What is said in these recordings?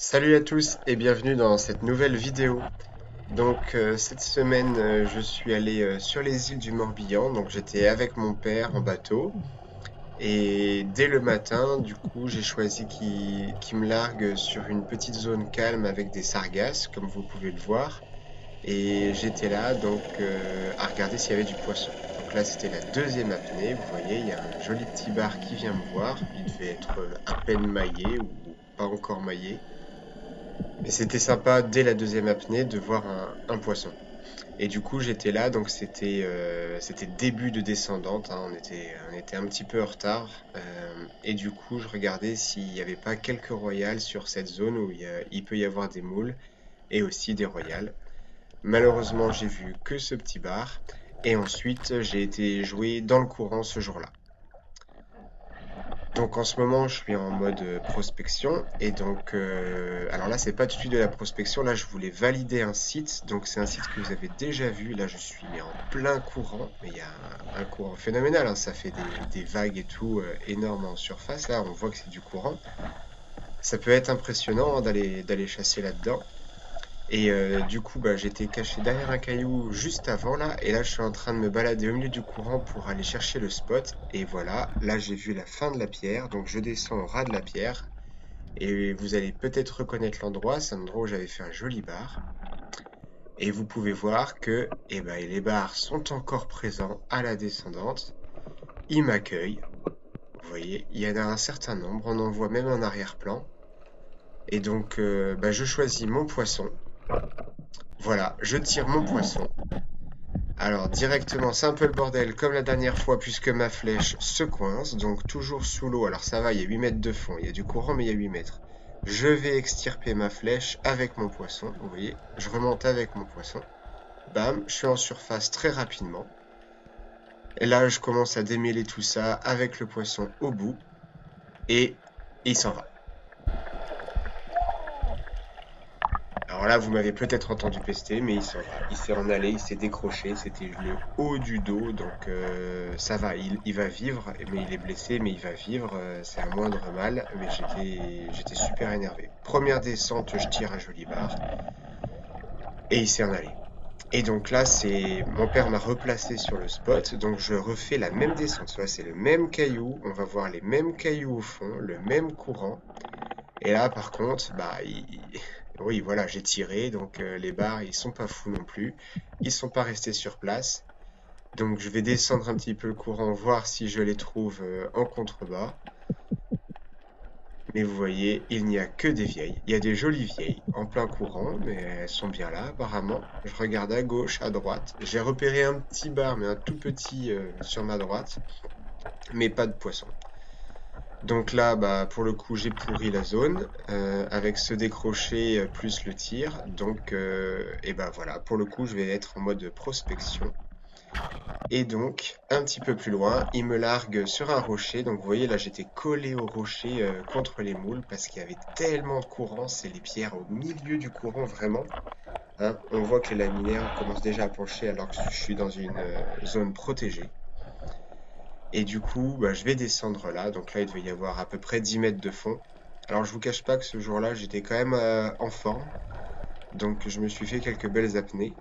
Salut à tous et bienvenue dans cette nouvelle vidéo. Cette semaine je suis allé sur les îles du Morbihan, donc j'étais avec mon père en bateau et dès le matin du coup j'ai choisi qu'il me largue sur une petite zone calme avec des sargasses comme vous pouvez le voir et j'étais là à regarder s'il y avait du poisson. Donc là c'était la deuxième apnée, vous voyez il y a un joli petit bar qui vient me voir, il devait être à peine maillé ou pas encore maillé. Et c'était sympa dès la deuxième apnée de voir un poisson. Et du coup, j'étais là, donc c'était début de descendante, hein, on était un petit peu en retard. Et du coup, je regardais s'il n'y avait pas quelques royales sur cette zone où il peut y avoir des moules et aussi des royales. Malheureusement, j'ai vu que ce petit bar. Et ensuite, j'ai été jouer dans le courant ce jour-là. Donc en ce moment, je suis en mode prospection alors là, c'est pas tout de suite de la prospection. Là, je voulais valider un site. Donc c'est un site que vous avez déjà vu. Là, je suis mais en plein courant, mais il y a un courant phénoménal, hein. Ça fait des vagues et tout énormes en surface. Là, on voit que c'est du courant. Ça peut être impressionnant hein, d'aller chasser là-dedans. Et du coup, bah, j'étais caché derrière un caillou juste avant là, et là je suis en train de me balader au milieu du courant pour aller chercher le spot. Et voilà, là j'ai vu la fin de la pierre, donc je descends au ras de la pierre, et vous allez peut-être reconnaître l'endroit, c'est un endroit où j'avais fait un joli bar. Et vous pouvez voir que eh ben, les bars sont encore présents à la descendante, ils m'accueillent. Vous voyez, il y en a un certain nombre, on en voit même en arrière-plan. Et bah, je choisis mon poisson. Voilà, je tire mon poisson. Alors directement, c'est un peu le bordel comme la dernière fois puisque ma flèche se coince, donc toujours sous l'eau. Alors ça va, il y a 8 mètres de fond, il y a du courant mais il y a 8 mètres. Je vais extirper ma flèche avec mon poisson, vous voyez, je remonte avec mon poisson. Bam, je suis en surface très rapidement. Et là, je commence à démêler tout ça avec le poisson au bout et il s'en va. Alors là, vous m'avez peut-être entendu pester, mais il s'en va. Il s'est en allé, il s'est décroché, c'était le haut du dos, ça va, il va vivre, mais il est blessé, mais il va vivre, c'est un moindre mal, mais j'étais super énervé. Première descente, je tire un joli bar, et il s'est en allé. Et donc là, mon père m'a replacé sur le spot, donc je refais la même descente. Soit c'est le même caillou, on va voir les mêmes cailloux au fond, le même courant. Et là, par contre, oui, voilà, j'ai tiré, donc les bars, ils sont pas fous non plus. Ils sont pas restés sur place. Donc je vais descendre un petit peu le courant, voir si je les trouve en contrebas. Mais vous voyez, il n'y a que des vieilles. Il y a des jolies vieilles en plein courant, mais elles sont bien là apparemment. Je regarde à gauche, à droite. J'ai repéré un petit bar, mais un tout petit sur ma droite, mais pas de poisson. Donc là, bah, pour le coup, j'ai pourri la zone avec ce décroché plus le tir. Et bah voilà, pour le coup, je vais être en mode prospection. Et donc, un petit peu plus loin, il me largue sur un rocher. Donc vous voyez, là, j'étais collé au rocher contre les moules parce qu'il y avait tellement de courant. C'est les pierres au milieu du courant, vraiment. Hein. On voit que les laminaires commencent déjà à pencher alors que je suis dans une zone protégée. Et du coup, bah, je vais descendre là. Donc là, il devait y avoir à peu près 10 mètres de fond. Alors, je vous cache pas que ce jour-là, j'étais quand même en forme. Donc, je me suis fait quelques belles apnées.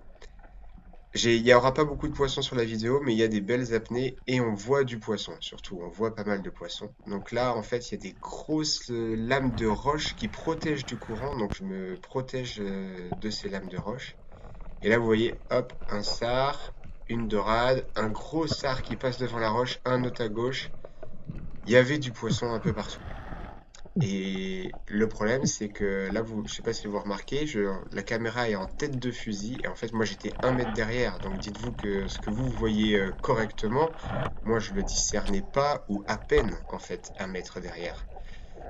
Il n'y aura pas beaucoup de poissons sur la vidéo, mais il y a des belles apnées et on voit du poisson, surtout. On voit pas mal de poissons. Donc là, en fait, il y a des grosses lames de roche qui protègent du courant. Donc, je me protège de ces lames de roche. Et là, vous voyez, hop, un sard, une dorade, un gros sard qui passe devant la roche, un autre à gauche. Il y avait du poisson un peu partout. Et le problème, c'est que là, je sais pas si vous remarquez, la caméra est en tête de fusil. Et en fait, moi, j'étais 1 mètre derrière. Donc, dites-vous que ce que vous voyez correctement, moi, je le discernais pas ou à peine, en fait, 1 mètre derrière.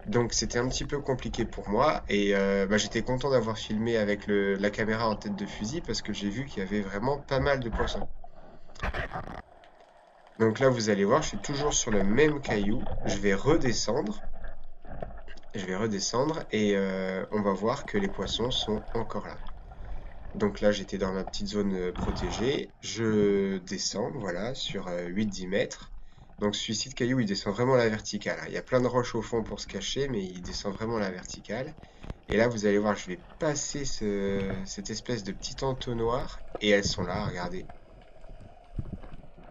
Donc, c'était un petit peu compliqué pour moi. Et bah, j'étais content d'avoir filmé avec la caméra en tête de fusil parce que j'ai vu qu'il y avait vraiment pas mal de poissons. Donc là, vous allez voir, je suis toujours sur le même caillou. Je vais redescendre et on va voir que les poissons sont encore là. Donc là, j'étais dans ma petite zone protégée. Je descends, voilà, sur 8-10 mètres. Donc celui-ci de caillou, il descend vraiment à la verticale, hein. Il y a plein de roches au fond pour se cacher, mais il descend vraiment à la verticale. Et là, vous allez voir, je vais passer cette espèce de petit entonnoir. Et elles sont là, regardez.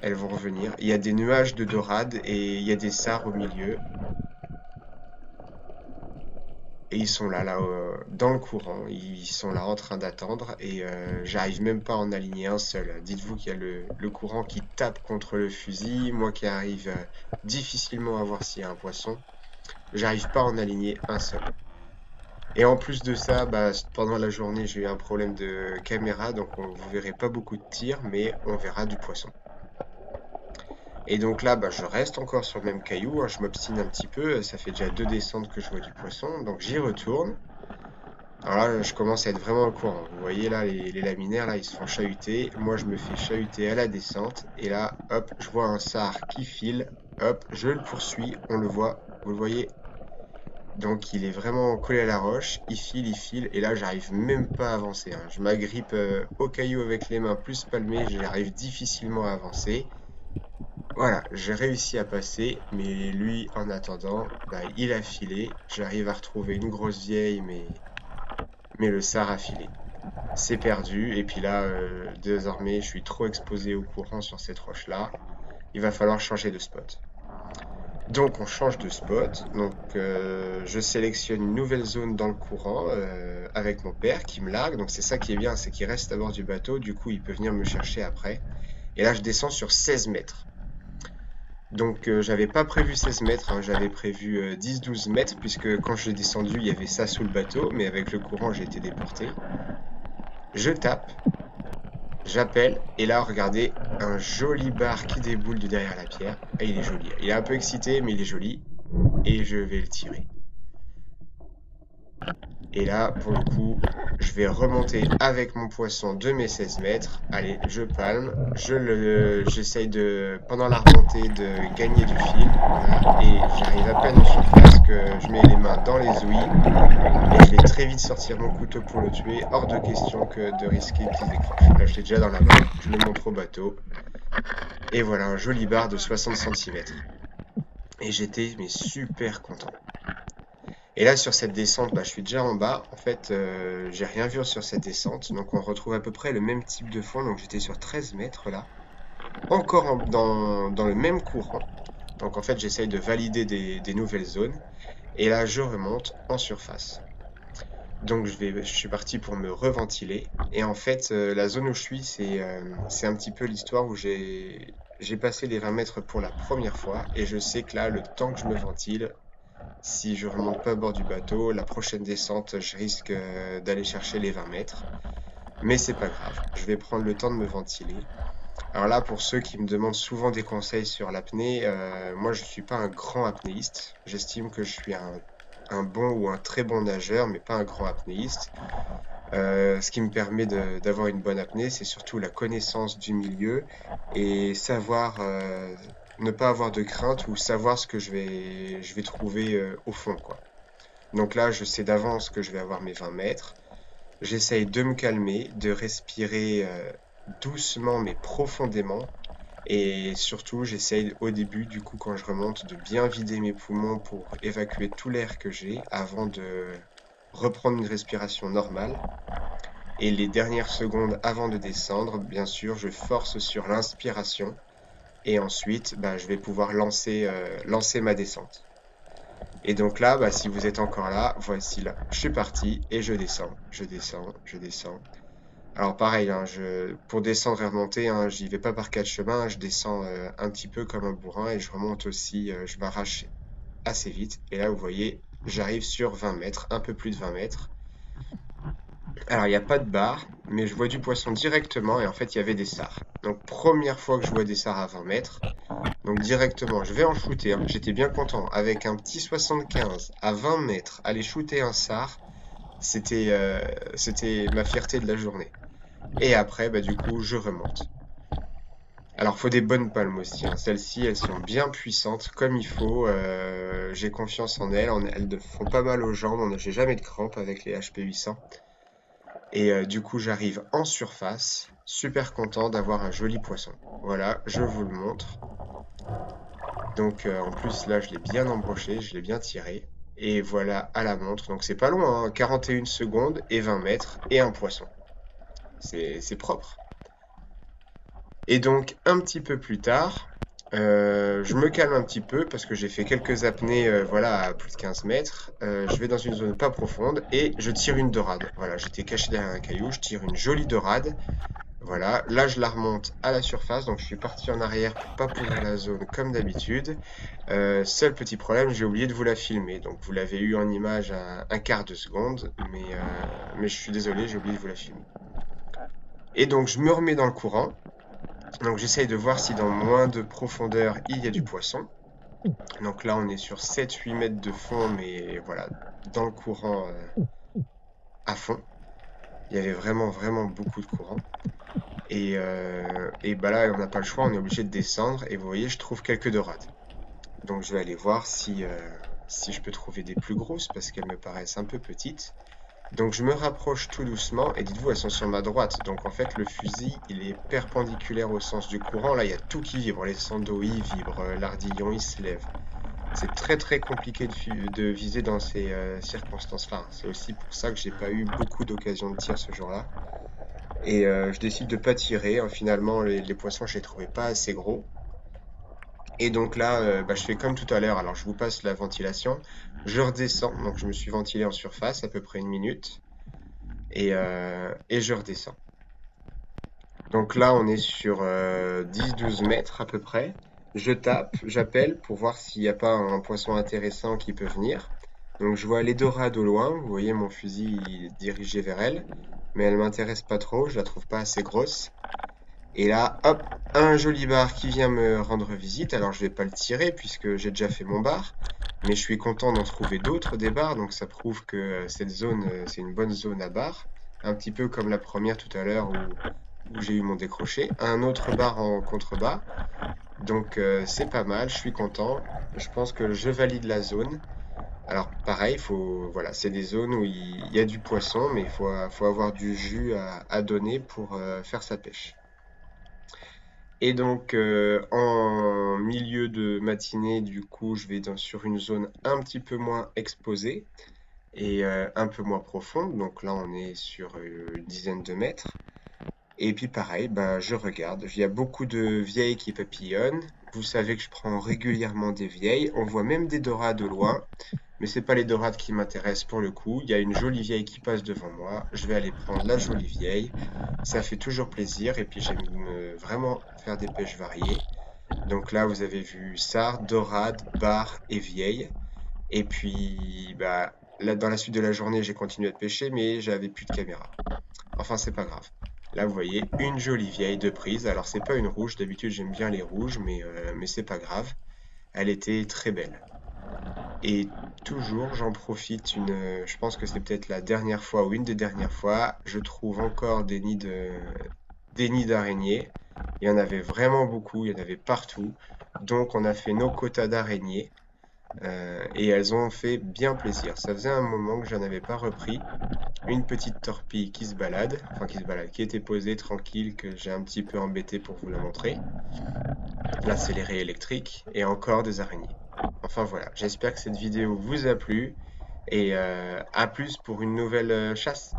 Elles vont revenir. Il y a des nuages de dorade et il y a des sars au milieu. Et ils sont là, dans le courant. Ils sont là en train d'attendre. Et j'arrive même pas à en aligner un seul. Dites-vous qu'il y a le courant qui tape contre le fusil. Moi qui arrive difficilement à voir s'il y a un poisson. J'arrive pas à en aligner un seul. Et en plus de ça, bah, pendant la journée, j'ai eu un problème de caméra, donc vous verrez pas beaucoup de tirs, mais on verra du poisson. Et donc là, bah, je reste encore sur le même caillou, hein, je m'obstine un petit peu, ça fait déjà 2 descentes que je vois du poisson, donc j'y retourne. Alors là, je commence à être vraiment au courant. Vous voyez là, les laminaires, là, ils se font chahuter. Moi, je me fais chahuter à la descente. Et là, hop, je vois un sard qui file. Hop, je le poursuis, on le voit, vous le voyez? Donc il est vraiment collé à la roche, il file, et là j'arrive même pas à avancer, hein. Je m'agrippe au caillou avec les mains plus palmées, j'arrive difficilement à avancer. Voilà, j'ai réussi à passer, mais lui en attendant, bah, il a filé. J'arrive à retrouver une grosse vieille, mais le sard a filé. C'est perdu, et puis là, désormais, je suis trop exposé au courant sur cette roche-là. Il va falloir changer de spot. Donc on change de spot, donc je sélectionne une nouvelle zone dans le courant avec mon père qui me largue, donc c'est ça qui est bien, c'est qu'il reste à bord du bateau, du coup il peut venir me chercher après. Et là je descends sur 16 mètres. Donc j'avais pas prévu 16 mètres, hein, j'avais prévu 10-12 mètres, puisque quand je l'ai descendu il y avait ça sous le bateau, mais avec le courant j'ai été déporté. Je tape, j'appelle, et là regardez, un joli bar qui déboule de derrière la pierre, et il est joli, il est un peu excité mais il est joli. Et je vais le tirer. Et là, pour le coup, je vais remonter avec mon poisson de mes 16 mètres. Allez, je palme. J'essaye pendant la remontée de gagner du fil. Voilà, et j'arrive à peine en surface que je mets les mains dans les ouïes. Et je vais très vite sortir mon couteau pour le tuer. Hors de question que de risquer qu'il décroche. Là, je l'ai déjà dans la main. Je le montre au bateau. Et voilà, un joli bar de 60 cm. Et j'étais mais super content. Et là, sur cette descente, bah, je suis déjà en bas. En fait, j'ai rien vu sur cette descente. Donc, on retrouve à peu près le même type de fond. Donc, j'étais sur 13 mètres là. Encore dans le même courant. Donc, en fait, j'essaye de valider des nouvelles zones. Et là, je remonte en surface. Donc, je suis parti pour me reventiler. Et en fait, la zone où je suis, c'est un petit peu l'histoire où j'ai passé les 20 mètres pour la première fois. Et je sais que là, le temps que je me ventile, si je remonte pas à bord du bateau, la prochaine descente, je risque d'aller chercher les 20 mètres. Mais c'est pas grave, je vais prendre le temps de me ventiler. Alors là, pour ceux qui me demandent souvent des conseils sur l'apnée, moi je suis pas un grand apnéiste. J'estime que je suis un bon ou un très bon nageur, mais pas un grand apnéiste. Ce qui me permet d'avoir une bonne apnée, c'est surtout la connaissance du milieu et savoir ne pas avoir de crainte ou savoir ce que je vais trouver au fond, quoi. Donc là, je sais d'avance que je vais avoir mes 20 mètres. J'essaye de me calmer, de respirer doucement mais profondément. Et surtout, j'essaye au début, du coup, quand je remonte, de bien vider mes poumons pour évacuer tout l'air que j'ai avant de reprendre une respiration normale. Et les dernières secondes avant de descendre, bien sûr, je force sur l'inspiration. Et ensuite, bah, je vais pouvoir lancer ma descente. Et donc là, bah, si vous êtes encore là, voici là. Je suis parti et je descends, je descends, je descends. Alors pareil, hein, pour descendre et remonter, hein, j'y vais pas par quatre chemins, je descends un petit peu comme un bourrin et je remonte aussi, je m'arrache assez vite. Et là, vous voyez, j'arrive sur 20 mètres, un peu plus de 20 mètres. Alors, il n'y a pas de barre, mais je vois du poisson directement et en fait, il y avait des sars. Donc, première fois que je vois des sars à 20 mètres. Donc, directement, je vais en shooter, hein. J'étais bien content. Avec un petit 75 à 20 mètres, aller shooter un sars, c'était ma fierté de la journée. Et après, bah, du coup, je remonte. Alors, faut des bonnes palmes aussi, hein. Celles-ci, elles sont bien puissantes, comme il faut. J'ai confiance en elles. Elles font pas mal aux jambes. J'ai jamais de crampes avec les HP 800. Et du coup, j'arrive en surface, super content d'avoir un joli poisson. Voilà, je vous le montre. Donc en plus, là, je l'ai bien embroché, je l'ai bien tiré. Et voilà à la montre. Donc c'est pas long, hein, 41 secondes et 20 mètres et un poisson. C'est propre. Et donc un petit peu plus tard, je me calme un petit peu parce que j'ai fait quelques apnées voilà, à plus de 15 mètres. Je vais dans une zone pas profonde et je tire une dorade. Voilà, j'étais caché derrière un caillou, je tire une jolie dorade. Voilà, là je la remonte à la surface, donc je suis parti en arrière pour pas pourrir la zone comme d'habitude. Seul petit problème, j'ai oublié de vous la filmer, donc vous l'avez eu en image à un quart de seconde, mais je suis désolé, j'ai oublié de vous la filmer. Et donc je me remets dans le courant, donc j'essaye de voir si dans moins de profondeur il y a du poisson. Donc là on est sur 7-8 mètres de fond, mais voilà, dans le courant à fond. Il y avait vraiment beaucoup de courant. Et bah là, on n'a pas le choix, on est obligé de descendre. Et vous voyez, je trouve quelques dorades. Donc je vais aller voir si je peux trouver des plus grosses, parce qu'elles me paraissent un peu petites. Donc je me rapproche tout doucement, et dites-vous, elles sont sur ma droite. Donc en fait, le fusil, il est perpendiculaire au sens du courant. Là, il y a tout qui vibre. Les sandaux, ils vibrent, l'ardillon, il se lève. C'est très compliqué de viser dans ces circonstances-là. C'est aussi pour ça que j'ai pas eu beaucoup d'occasions de tir ce jour-là. Et je décide de pas tirer. Finalement, les poissons, je les trouvais pas assez gros. Et donc là, bah, je fais comme tout à l'heure. Alors, je vous passe la ventilation. Je redescends. Donc, je me suis ventilé en surface à peu près une minute. Et je redescends. Donc là, on est sur 10-12 mètres à peu près. Je tape, j'appelle pour voir s'il n'y a pas un poisson intéressant qui peut venir. Donc je vois les dorades au loin. Vous voyez, mon fusil il est dirigé vers elle. Mais elle m'intéresse pas trop. Je la trouve pas assez grosse. Et là, hop, un joli bar qui vient me rendre visite. Alors je vais pas le tirer puisque j'ai déjà fait mon bar. Mais je suis content d'en trouver d'autres des bars. Donc ça prouve que cette zone, c'est une bonne zone à bar. Un petit peu comme la première tout à l'heure où j'ai eu mon décroché. Un autre bar en contrebas. Donc c'est pas mal, je suis content. Je pense que je valide la zone. Alors pareil, voilà, c'est des zones où il y a du poisson, mais faut avoir du jus à donner pour faire sa pêche. Et donc, en milieu de matinée, du coup, je vais sur une zone un petit peu moins exposée et un peu moins profonde. Donc là, on est sur une dizaine de mètres. Et puis pareil, bah, je regarde. Il y a beaucoup de vieilles qui papillonnent. Vous savez que je prends régulièrement des vieilles. On voit même des dorades de loin. Mais c'est pas les dorades qui m'intéressent pour le coup. Il y a une jolie vieille qui passe devant moi. Je vais aller prendre la jolie vieille. Ça fait toujours plaisir. Et puis j'aime vraiment faire des pêches variées. Donc là, vous avez vu sard, dorade, bar et vieille. Et puis, bah, là, dans la suite de la journée, j'ai continué de pêcher, mais j'avais plus de caméra. Enfin, c'est pas grave. Là, vous voyez, une jolie vieille de prise. Alors, c'est pas une rouge. D'habitude, j'aime bien les rouges, mais c'est pas grave. Elle était très belle. Et toujours, j'en profite je pense que c'est peut-être la dernière fois ou une des dernières fois, je trouve encore des nids d'araignées. Il y en avait vraiment beaucoup, il y en avait partout. Donc, on a fait nos quotas d'araignées. Et elles ont fait bien plaisir. Ça faisait un moment que j'en avais pas repris. Une petite torpille qui se balade, qui était posée tranquille, que j'ai un petit peu embêté pour vous la montrer. L'accéléré électrique et encore des araignées. Enfin voilà, j'espère que cette vidéo vous a plu et à plus pour une nouvelle chasse.